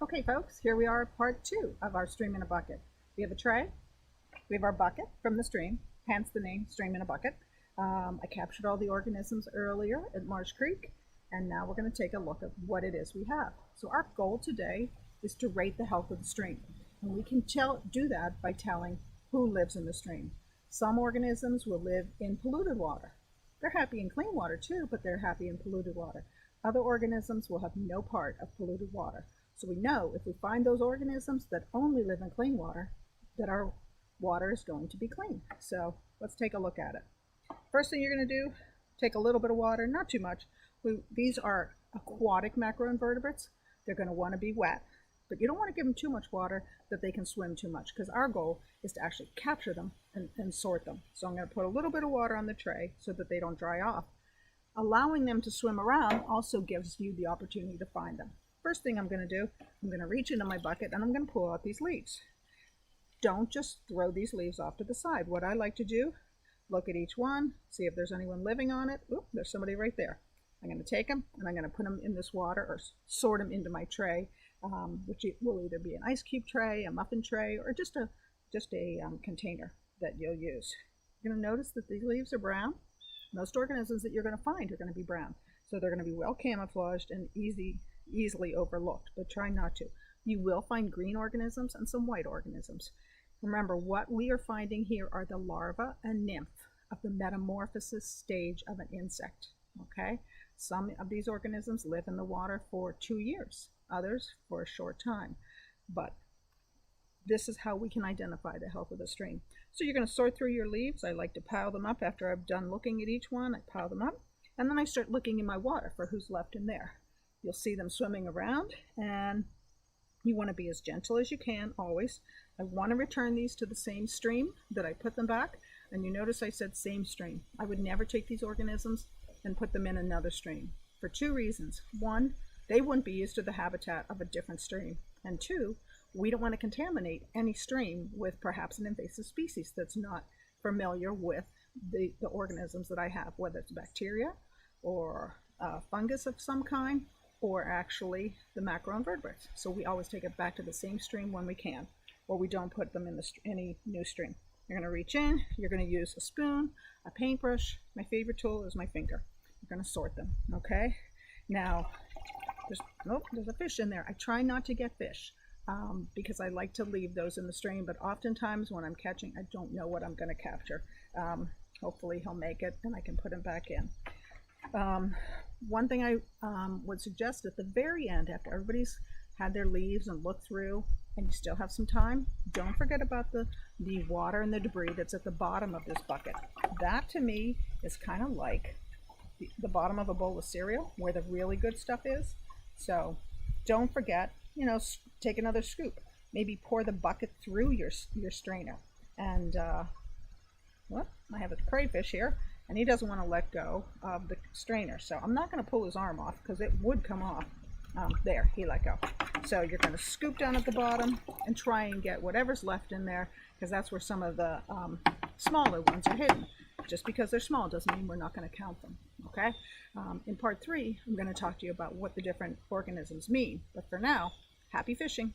Okay folks, here we are at part 2 of our stream in a bucket. We have a tray, we have our bucket from the stream, hence the name stream in a bucket. I captured all the organisms earlier at Marsh Creek, and now we're going to take a look at what it is we have. So our goal today is to rate the health of the stream, and we can do that by telling who lives in the stream. Some organisms will live in polluted water. They're happy in clean water too, but they're happy in polluted water. Other organisms will have no part of polluted water. So we know if we find those organisms that only live in clean water, that our water is going to be clean. So let's take a look at it. First thing you're going to do, take a little bit of water, not too much. These are aquatic macroinvertebrates. They're going to want to be wet, but you don't want to give them too much water that they can swim too much, because our goal is to actually capture them and sort them. So I'm going to put a little bit of water on the tray so that they don't dry off. Allowing them to swim around also gives you the opportunity to find them. First thing I'm going to do, I'm going to reach into my bucket and I'm going to pull out these leaves. Don't just throw these leaves off to the side. What I like to do, look at each one, see if there's anyone living on it. Oop, there's somebody right there. I'm going to take them and I'm going to put them in this water or sort them into my tray, which will either be an ice cube tray, a muffin tray, or just a container that you'll use. You're going to notice that these leaves are brown. Most organisms that you're going to find are going to be brown. So they're going to be well camouflaged and easily overlooked, but try not to. You will find green organisms and some white organisms. Remember, what we are finding here are the larva and nymph of the metamorphosis stage of an insect. Okay, some of these organisms live in the water for 2 years, others for a short time, but this is how we can identify the health of the stream. So you're going to sort through your leaves. I like to pile them up after I've done looking at each one. I pile them up, and then I start looking in my water for who's left in there. You'll see them swimming around, and you want to be as gentle as you can always. I want to return these to the same stream that I put them back, and you notice I said same stream. I would never take these organisms and put them in another stream for 2 reasons. 1, they wouldn't be used to the habitat of a different stream, and 2, we don't want to contaminate any stream with perhaps an invasive species that's not familiar with the organisms that I have, whether it's bacteria or fungus of some kind, or actually the macroinvertebrates. So we always take it back to the same stream when we can, or we don't put them in any new stream. You're going to reach in, you're going to use a spoon, a paintbrush. My favorite tool is my finger. You're going to sort them, okay? Now, there's a fish in there. I try not to get fish because I like to leave those in the stream, but oftentimes when I'm catching, I don't know what I'm going to capture. Hopefully he'll make it and I can put him back in. One thing I would suggest at the very end, after everybody's had their leaves and looked through, and you still have some time, don't forget about the water and the debris that's at the bottom of this bucket. That to me is kind of like the bottom of a bowl of cereal, where the really good stuff is. So don't forget, take another scoop. Maybe pour the bucket through your strainer. And well, I have a crayfish here, and he doesn't want to let go of the strainer. So I'm not going to pull his arm off because it would come off. There, he let go. So you're going to scoop down at the bottom and try and get whatever's left in there, because that's where some of the smaller ones are hidden. Just because they're small doesn't mean we're not going to count them. Okay? In part 3, I'm going to talk to you about what the different organisms mean. But for now, happy fishing.